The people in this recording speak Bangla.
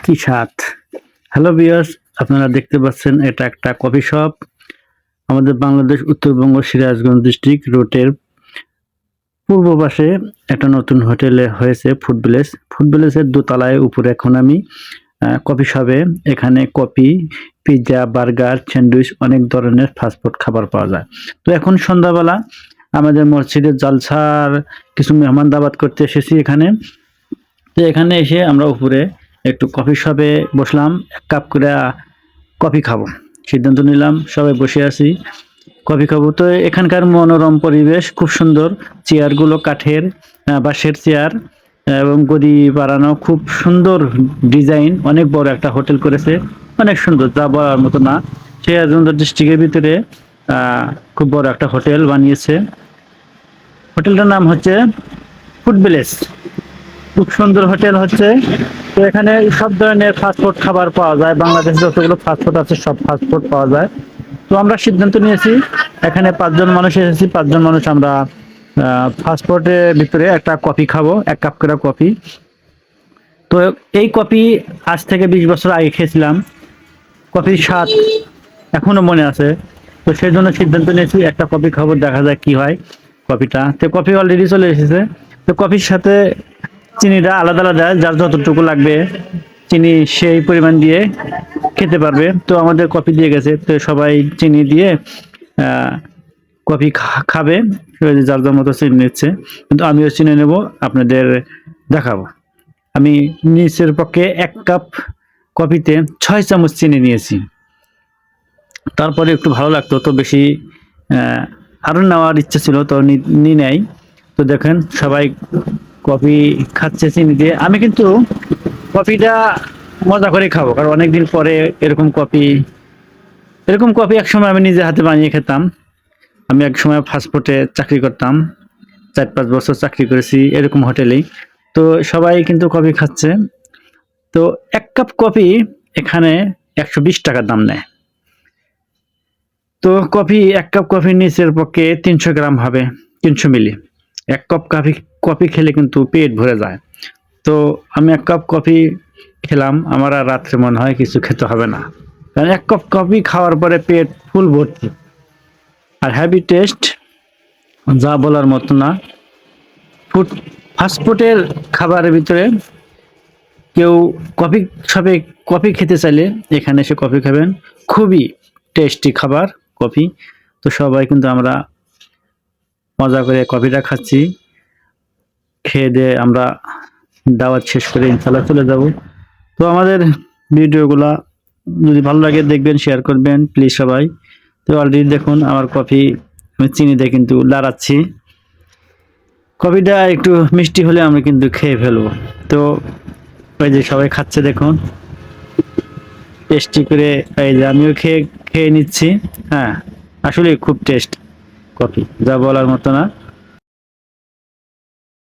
কি স্বাদ! হ্যালো ভিউয়ার্স, আপনারা দেখতে পাচ্ছেন এটা একটা কফি শপ। আমাদের বাংলাদেশ উত্তরবঙ্গ সিরাজগঞ্জ ডিস্ট্রিক্ট রোডের পূর্ব পাশে একটা নতুন হোটেলে হয়েছে ফুড ভিলেজ। ফুড ভিলেজের দোতলায় উপরে এখন আমি কফি শপে এখানে কফি, পিজ্জা, বার্গার, স্যান্ডউইচ অনেক ধরনের ফাস্টফুড খাবার পাওয়া যায়। তো এখন সন্ধ্যাবেলা আমাদের মসজিদের জালসার কিছু মেহমান দাওয়াত করতে এসেছি এখানে। তো এখানে এসে আমরা উপরে একটু কফি শপে বসলাম, ১ কাপ করে কফি খাবো। সিদ্ধান্ত নিলাম সবাই বসে আছি, কফি খাবো। তো এখানকার মনোরম পরিবেশ খুব সুন্দর। চেয়ারগুলো কাঠের, বাঁশের চেয়ার এবং গদি বাড়ানো, খুব সুন্দর ডিজাইন। অনেক বড় একটা হোটেল করেছে, অনেক সুন্দর, যা বলার মতো না। সিরাজগঞ্জ ডিস্ট্রিক্টের ভিতরে খুব বড় একটা হোটেল বানিয়েছে। হোটেলটার নাম হচ্ছে ফুড ভিলেজ। খুব সুন্দর হোটেল হচ্ছে। তো এখানে সব ধরনের ফাস্টফুড খাবার পাওয়া যায়, বাংলাদেশে যতগুলো ফাস্টফুড আছে সব ফাস্টফুড পাওয়া যায়। তো আমরা সিদ্ধান্ত নিয়েছি, এখানে ৫ জন মানুষ এসেছি, ৫ জন মানুষ আমরা ফাস্টফুডের ভিতরে একটা কফি খাবো, ১ কাপ করে কফি। তো এই কফি আজ থেকে ২০ বছর আগে খেয়েছিলাম, কফির স্বাদ এখনো মনে আছে। তো সেই জন্য সিদ্ধান্ত নিয়েছি একটা কফি খাবো, দেখা যায় কি হয় কফিটা। তো কফি অলরেডি চলে এসেছে। তো কফির সাথে চিনিটা আলাদা আলাদা, যার যতটুকু লাগবে চিনি সেই পরিমাণ দিয়ে খেতে পারবে। তো আমাদের কফি দিয়ে গেছে, তো সবাই চিনি দিয়ে কফি খাবে, যার যার মতো চিনি নিচ্ছে। কিন্তু আমিও চিনি নেব, আপনাদের দেখাবো। আমি নিচের পক্ষে ১ কাপ কফিতে ৬ চামচ চিনি নিয়েছি। তারপরে একটু ভালো লাগতো, তো বেশি আরও নেওয়ার ইচ্ছা ছিল, তো নিই নাই। তো দেখেন সবাই কফি খাচ্ছে চিনি দিয়ে। আমি কিন্তু কফিটা মজা করে খাবো, কারণ অনেকদিন পরে এরকম কফি একসময় আমি নিজে হাতে বানিয়ে খেতাম। আমি একসময় ফাস্টফুডে চাকরি করতাম, ৪-৫ বছর চাকরি করেছি এরকম হোটেলেই। তো সবাই কিন্তু কফি খাচ্ছে। তো ১ কাপ কফি এখানে ১২০ টাকা দাম নেয়। তো ১ কাপ কফির নিচের পক্ষে ৩০০ গ্রাম হবে, ৩০০ মিলি। ১ কাপ কফি খেলে কিন্তু পেট ভরে যায়। তো আমি ১ কাপ কফি খেলাম, আমার আর রাত্রে মনে হয় কিছু খেতে হবে না, কারণ ১ কাপ কফি খাওয়ার পরে পেট ফুল ভর্তি আর হেভি টেস্ট, যা বলার মতো না। ফাস্টফুডের খাবারের ভিতরে কেউ কফি শপে কফি খেতে চাইলে এখানে এসে কফি খাবেন, খুবই টেস্টি খাবার কফি। তো সবাই কিন্তু আমরা মজা করে কফিটা খাচ্ছি। খেয়ে দিয়ে আমরা দাওয়াত শেষ করে ইনশাল্লাহ চলে যাব। তো আমাদের ভিডিওগুলা যদি ভালো লাগে দেখবেন, শেয়ার করবেন প্লিজ সবাই। তো অলরেডি দেখুন আমার কফি আমি চিনি দিয়ে কিন্তু লাড়াচ্ছি। কফিটা একটু মিষ্টি হলে আমি কিন্তু খেয়ে ফেলবো। তো ওই যে সবাই খাচ্ছে দেখুন, টেস্টি করে। এই যে আমিও খেয়ে নিচ্ছি। হ্যাঁ, আসলে খুব টেস্ট কফি, যা বলার মতো না।